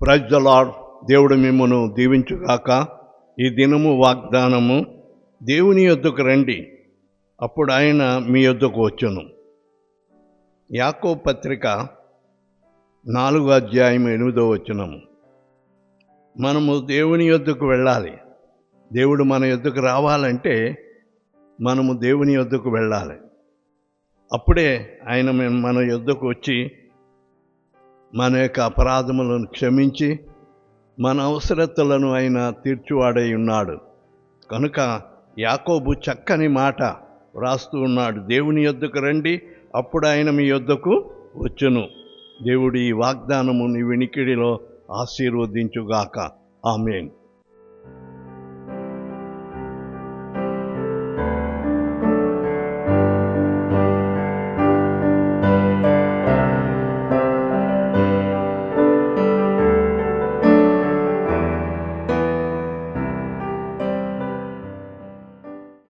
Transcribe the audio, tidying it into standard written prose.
Praise the lord. దేవుడు మిమ్మును దీవించుగాక. ఈ దినము వాగ్దానము, దేవుని యొద్దకు రండి, అప్పుడు ఆయన మీ యొద్దకు వచ్చును. యాకోబు పత్రిక 4:8. మనము దేవుని యొద్దకు వెళ్ళాలి. దేవుడు మన యొద్దకు రావాలంటే మనము దేవుని యొద్దకు వెళ్ళాలి. అప్పుడే ఆయన మన యొద్దకు వచ్చి మన యొక్క అపరాధములను క్షమించి మన అవసరతలను ఆయన తీర్చువాడై ఉన్నాడు. కనుక యాకోబు చక్కని మాట వ్రాస్తూ ఉన్నాడు, దేవుని యొద్దకు రండి, అప్పుడు ఆయన మీ యొద్దకు వచ్చును. దేవుడి ఈ వాగ్దానము నీ వినికిడిలో ఆశీర్వదించుగాక. ఆమేన్.